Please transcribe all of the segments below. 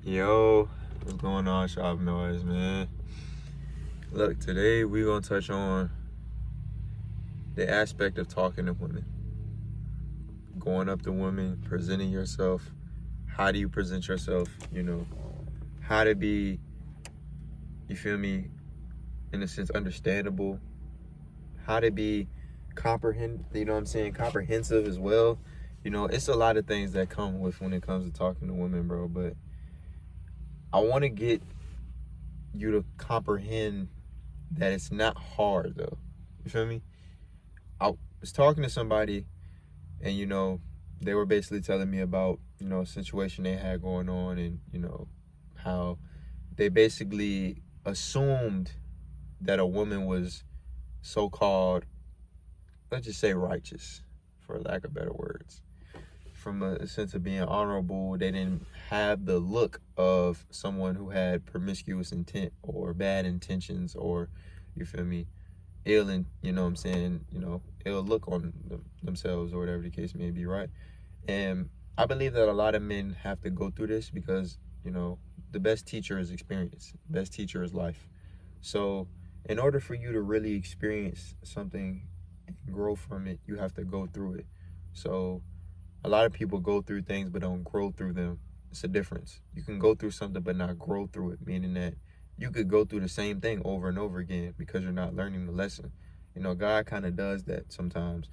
Yo, what's going on, Shop Noise, man? Look, today we're gonna touch on the aspect of talking to women. Going up to women, presenting yourself. How do you present yourself? How to be, you feel me, in a sense, understandable. How to be comprehensive as well. It's a lot of things that come with when it comes to talking to women, bro. But I want to get you to comprehend that it's not hard, though. You feel me? I was talking to somebody, and they were basically telling me about a situation they had going on, and how they basically assumed that a woman was so-called, let's just say, righteous, for lack of better words, from a sense of being honorable. They didn't have the look of someone who had promiscuous intent or bad intentions, or, you feel me, ill, and ill look on themselves, or whatever the case may be, right? And I believe that a lot of men have to go through this because the best teacher is experience. The best teacher is life. So in order for you to really experience something and grow from it, you have to go through it. So a lot of people go through things but don't grow through them. It's a difference. You can go through something but not grow through it, meaning that you could go through the same thing over and over again because you're not learning the lesson. God kind of does that sometimes.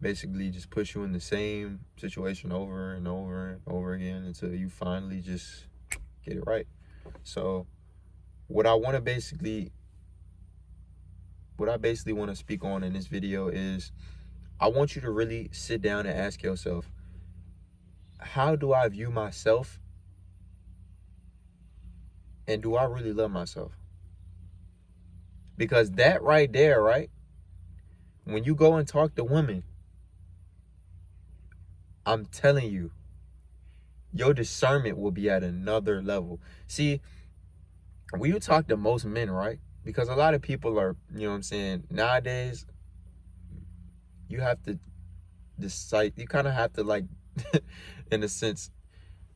Basically just puts you in the same situation over and over and over again until you finally just get it right. So what I basically want to speak on in this video is, I want you to really sit down and ask yourself, how do I view myself? And do I really love myself? Because that right there, right? When you go and talk to women, I'm telling you, your discernment will be at another level. See, when you talk to most men, right? Because a lot of people are, nowadays, you have to decide, you kind of have to, like, in a sense,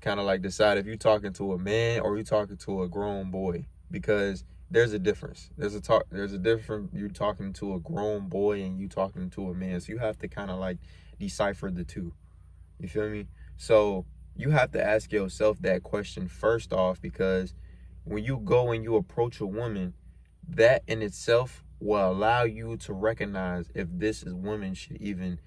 kind of like decide if you're talking to a man or you're talking to a grown boy, because there's a difference. There's a difference. You're talking to a grown boy and you talking to a man. So you have to kind of like decipher the two. You feel me? So you have to ask yourself that question first off, because when you go and you approach a woman, that in itself will allow you to recognize if this is woman should even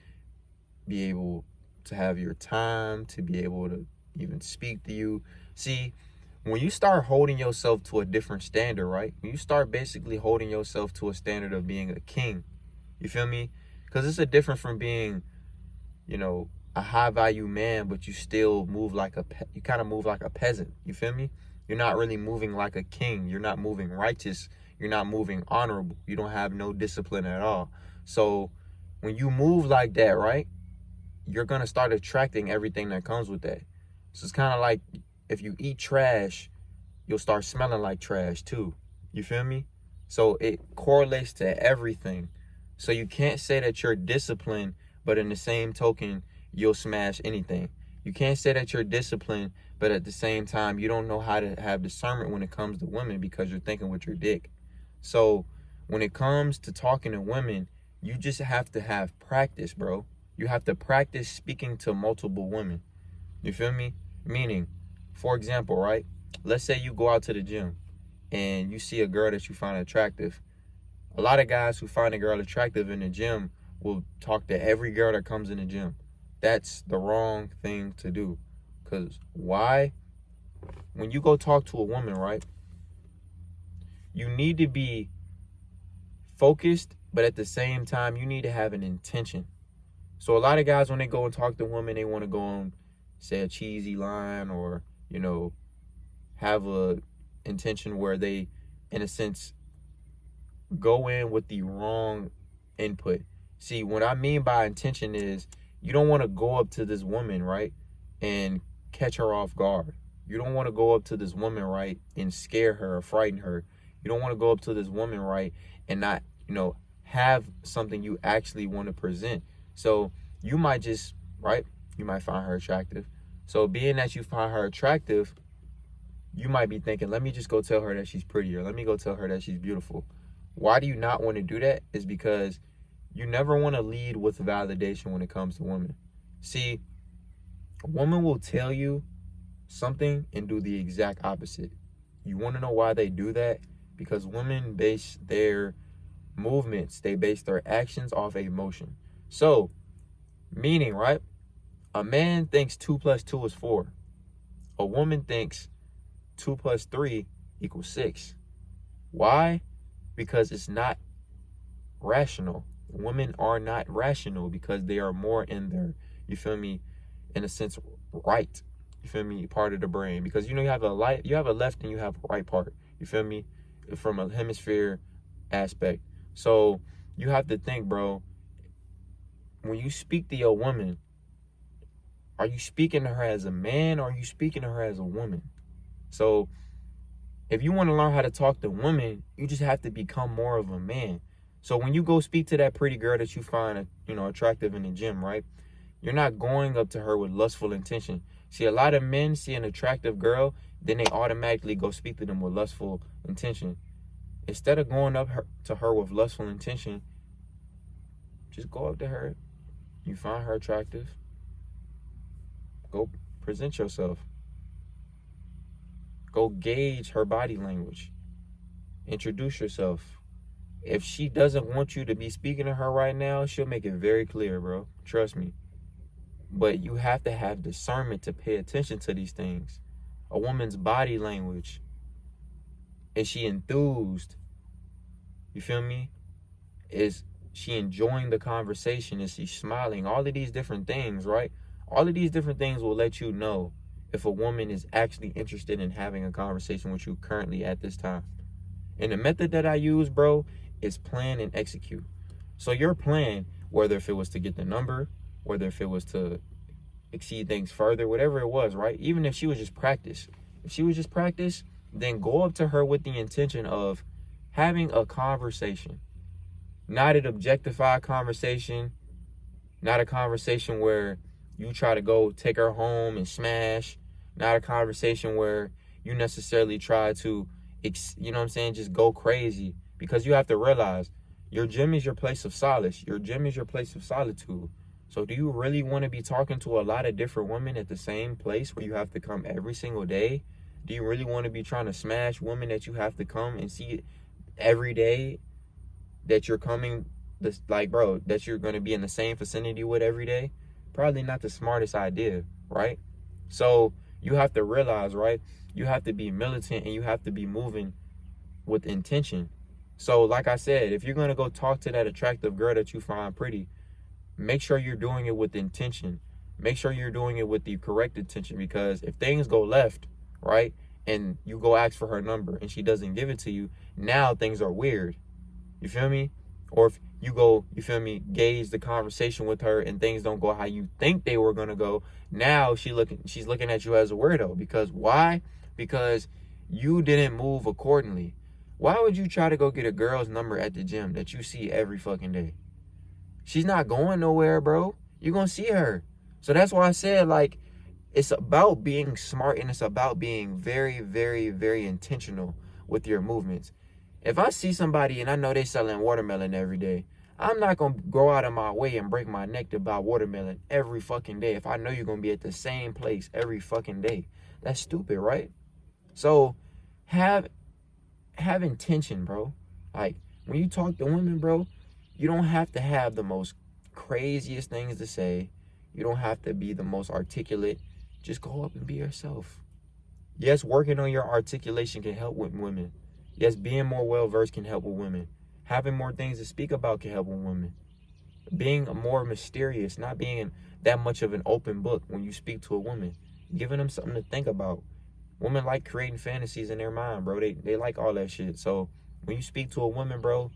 be able to have your time, to be able to even speak to you. See, when you start holding yourself to a different standard, right? When you start basically holding yourself to a standard of being a king, you feel me? Because it's a difference from being, a high value man, but you still move like you kind of move like a peasant. You feel me? You're not really moving like a king. You're not moving righteous. You're not moving honorable. You don't have no discipline at all. So when you move like that, right, you're going to start attracting everything that comes with that. So it's kind of like if you eat trash, you'll start smelling like trash too. You feel me? So it correlates to everything. So you can't say that you're disciplined, but in the same token, you'll smash anything. You can't say that you're disciplined, but at the same time, you don't know how to have discernment when it comes to women because you're thinking with your dick. So when it comes to talking to women, you just have to have practice, bro. You have to practice speaking to multiple women. You feel me? Meaning, for example, right? Let's say you go out to the gym and you see a girl that you find attractive. A lot of guys who find a girl attractive in the gym will talk to every girl that comes in the gym. That's the wrong thing to do. Because why? When you go talk to a woman, right, you need to be focused, but at the same time, you need to have an intention. So a lot of guys, when they go and talk to women, they want to go and say a cheesy line, or, have a intention where they, in a sense, go in with the wrong input. See, what I mean by intention is, you don't want to go up to this woman, right, and catch her off guard. You don't want to go up to this woman, right, and scare her or frighten her. You don't want to go up to this woman, right, and not, have something you actually want to present. So you might just, right, you might find her attractive. So being that you find her attractive, you might be thinking, let me just go tell her that she's pretty, or let me go tell her that she's beautiful. Why do you not want to do that? Is because you never want to lead with validation when it comes to women. See, a woman will tell you something and do the exact opposite. You want to know why they do that? Because women base their movements, they base their actions off emotion. So, meaning, right? A man thinks 2 plus 2 is 4. A woman thinks 2 plus 3 equals 6. Why? Because it's not rational. Women are not rational because they are more in their, you feel me, in a sense, right. You feel me? Part of the brain. Because you have a left and you have a right part. You feel me? From a hemisphere aspect. So you have to think, bro, when you speak to your woman, are you speaking to her as a man or are you speaking to her as a woman? So if you want to learn how to talk to women, you just have to become more of a man. So when you go speak to that pretty girl that you find, attractive in the gym, right? You're not going up to her with lustful intention. See, a lot of men see an attractive girl, then they automatically go speak to them with lustful intention. Instead of going up to her with lustful intention, just go up to her. You find her attractive. Go present yourself. Go gauge her body language. Introduce yourself. If she doesn't want you to be speaking to her right now, she'll make it very clear, bro. Trust me. But you have to have discernment to pay attention to these things. A woman's body language. Is she enthused? You feel me? Is she enjoying the conversation? Is she smiling? All of these different things, right? All of these different things will let you know if a woman is actually interested in having a conversation with you currently at this time. And the method that I use, bro, is plan and execute. So your plan, whether if it was to get the number, whether if it was to exceed things further, whatever it was, right? Even if she was just practice. If she was just practice, then go up to her with the intention of having a conversation. Not an objectified conversation. Not a conversation where you try to go take her home and smash. Not a conversation where you necessarily try to, just go crazy. Because you have to realize your gym is your place of solace. Your gym is your place of solitude. So do you really want to be talking to a lot of different women at the same place where you have to come every single day? Do you really want to be trying to smash women that you have to come and see every day that you're coming, that you're going to be in the same vicinity with every day? Probably not the smartest idea, right? So you have to realize, right? You have to be militant and you have to be moving with intention. So like I said, if you're going to go talk to that attractive girl that you find pretty, make sure you're doing it with intention. Make sure you're doing it with the correct intention, because if things go left, right, and you go ask for her number and she doesn't give it to you, now things are weird. You feel me? Or if you go, you feel me, gauge the conversation with her and things don't go how you think they were going to go, now she's looking at you as a weirdo. Because why? Because you didn't move accordingly. Why would you try to go get a girl's number at the gym that you see every fucking day? She's not going nowhere, bro. You're going to see her. So that's why I said, it's about being smart and it's about being very, very, very intentional with your movements. If I see somebody and I know they selling watermelon every day, I'm not going to go out of my way and break my neck to buy watermelon every fucking day if I know you're going to be at the same place every fucking day. That's stupid, right? So have intention, bro. Like, when you talk to women, bro, you don't have to have the most craziest things to say. You don't have to be the most articulate. Just go up and be yourself. Yes, working on your articulation can help with women. Yes, being more well-versed can help with women. Having more things to speak about can help with women. Being more mysterious, not being that much of an open book when you speak to a woman. Giving them something to think about. Women like creating fantasies in their mind, bro. They like all that shit. So when you speak to a woman, bro,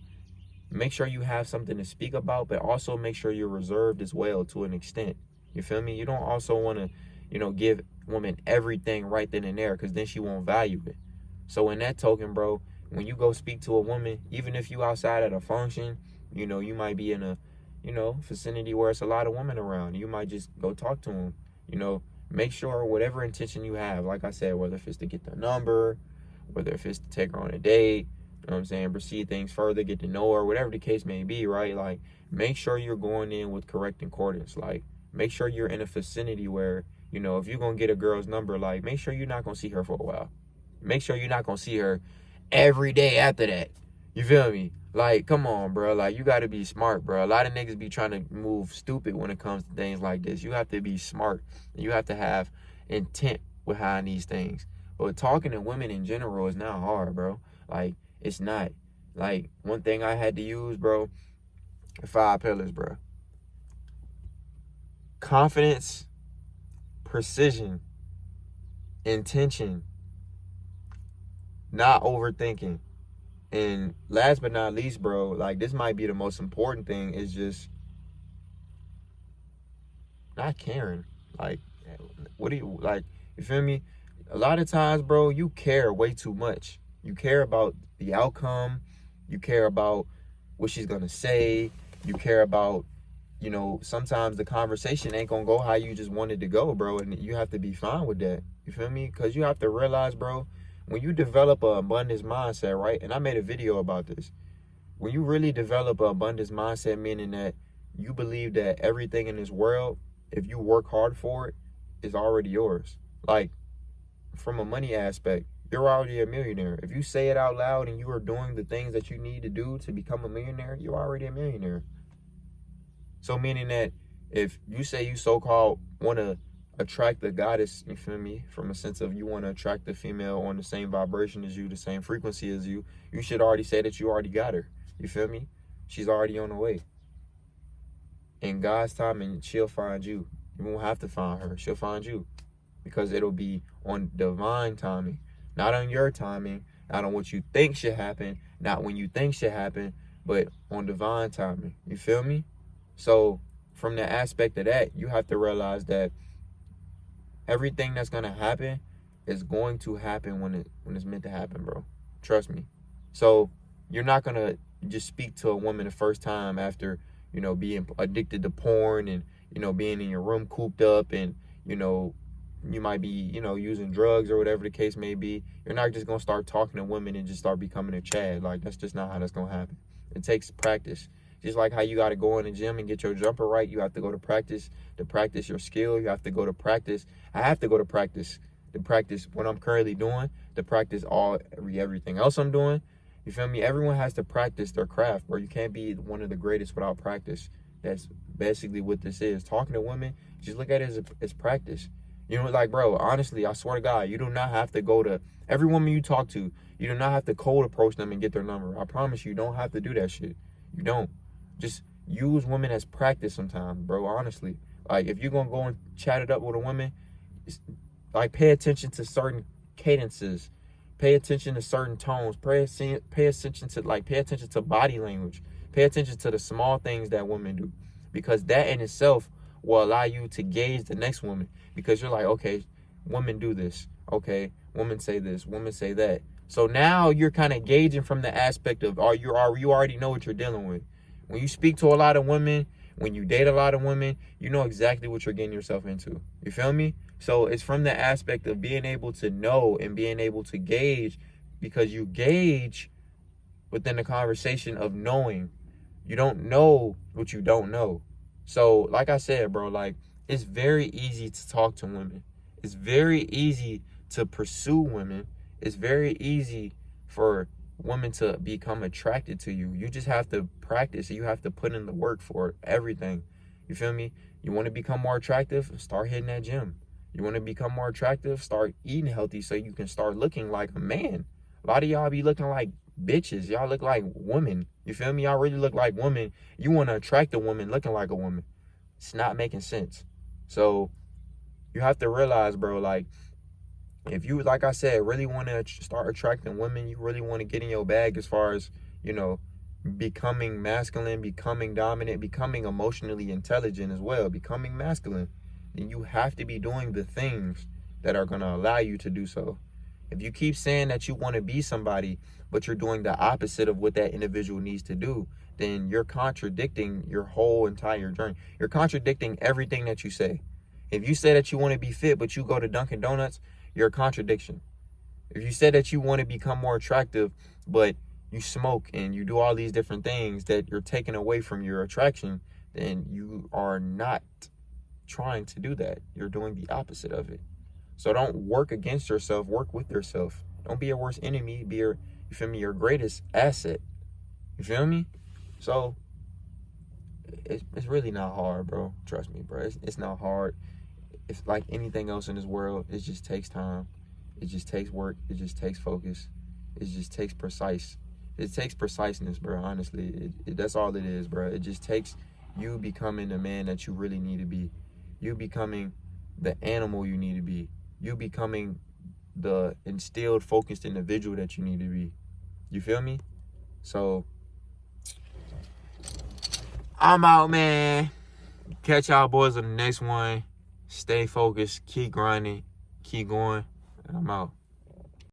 make sure you have something to speak about, but also make sure you're reserved as well to an extent. You feel me? You don't also want to, give women everything right then and there, because then she won't value it. So in that token, bro, when you go speak to a woman, even if you outside at a function, you might be in a, vicinity where it's a lot of women around. You might just go talk to them, make sure whatever intention you have, like I said, whether if it's to get the number, whether if it's to take her on a date, you know what I'm saying, proceed things further, get to know her, whatever the case may be, right? Like, make sure you're going in with correct concordance. Like, make sure you're in a vicinity where, you know, if you're going to get a girl's number, like, make sure you're not going to see her for a while. Make sure you're not going to see her every day after that. You feel me? Like, come on, bro. Like, you got to be smart, bro. A lot of niggas be trying to move stupid when it comes to things like this. You have to be smart. You have to have intent behind these things. But talking to women in general is not hard, bro. Like, it's not. Like, one thing I had to use, bro, 5 pillars, bro. Confidence, precision, intention, not overthinking. And last but not least, bro, like, this might be the most important thing, is just not caring. Like, what do you, like, you feel me? A lot of times, bro, you care way too much. You care about the outcome. You care about what she's going to say. You care about, you know, sometimes the conversation ain't going to go how you just wanted to go, bro. And you have to be fine with that. You feel me? Because you have to realize, bro, when you develop an abundance mindset, right? And I made a video about this. When you really develop an abundance mindset, meaning that you believe that everything in this world, if you work hard for it, is already yours. Like, from a money aspect, you're already a millionaire. If you say it out loud and you are doing the things that you need to do to become a millionaire, you're already a millionaire. So meaning that if you say you so-called want to attract the goddess, you feel me, from a sense of you want to attract the female on the same vibration as you, the same frequency as you, you should already say that you already got her. You feel me? She's already on the way. In God's timing, she'll find you. You won't have to find her. She'll find you. Because it'll be on divine timing. Not on your timing. Not on what you think should happen. Not when you think should happen. But on divine timing. You feel me? So, from the aspect of that, you have to realize that everything that's going to happen is going to happen when it's meant to happen, bro. Trust me. So, you're not going to just speak to a woman the first time after, you know, being addicted to porn and, you know, being in your room cooped up and, you know, you might be, you know, using drugs or whatever the case may be. You're not just going to start talking to women and just start becoming a Chad. Like, that's just not how that's going to happen. It takes practice. Just like how you got to go in the gym and get your jumper right, you have to go to practice your skill. You have to go to practice. I have to go to practice what I'm currently doing, to practice everything else I'm doing. You feel me? Everyone has to practice their craft, bro. You can't be one of the greatest without practice. That's basically what this is. Talking to women, just look at it as practice. You know, like, bro, honestly, I swear to God, you do not have to go to every woman you talk to. You do not have to cold approach them and get their number. I promise you don't have to do that shit. You don't. Just use women as practice sometimes, bro, honestly. Like, if you're going to go and chat it up with a woman, like, pay attention to certain cadences. Pay attention to certain tones. Pay attention to body language. Pay attention to the small things that women do. Because that in itself will allow you to gauge the next woman. Because you're like, okay, women do this. Okay, women say this. Women say that. So now you're kind of gauging from the aspect of, you already know what you're dealing with. When you speak to a lot of women, when you date a lot of women, you know exactly what you're getting yourself into. You feel me? So it's from the aspect of being able to know and being able to gauge, because you gauge within the conversation of knowing. You don't know what you don't know. So, like I said, bro, like, it's very easy to talk to women. It's very easy to pursue women. It's very easy for women to become attracted to you. You just have to practice. You have to put in the work for everything. You feel me? You want to become more attractive? Start hitting that gym. You want to become more attractive? Start eating healthy so you can start looking like a man. A lot of y'all be looking like bitches. Y'all look like women. You feel me? Y'all really look like women. You want to attract a woman looking like a woman. It's not making sense. So you have to realize, bro, like, if you, like I said, really want to start attracting women, you really want to get in your bag as far as, you know, becoming masculine, becoming dominant, becoming emotionally intelligent as well, becoming masculine, then you have to be doing the things that are going to allow you to do so. If you keep saying that you want to be somebody, but you're doing the opposite of what that individual needs to do, then you're contradicting your whole entire journey. You're contradicting everything that you say. If you say that you want to be fit, but you go to Dunkin' Donuts, you're a contradiction. If you say that you want to become more attractive, but you smoke and you do all these different things that you're taking away from your attraction, then you are not trying to do that. You're doing the opposite of it. So don't work against yourself, work with yourself. Don't be your worst enemy, be your, you feel me, your greatest asset. You feel me? So it's really not hard, bro. Trust me, bro. It's not hard. It's like anything else in this world, it just takes time. It just takes work. It just takes focus. It just takes It takes preciseness, bro. Honestly, that's all it is, bro. It just takes you becoming the man that you really need to be. You becoming the animal you need to be. You becoming the instilled, focused individual that you need to be. You feel me? So I'm out, man. Catch y'all boys on the next one. Stay focused. Keep grinding. Keep going. And I'm out.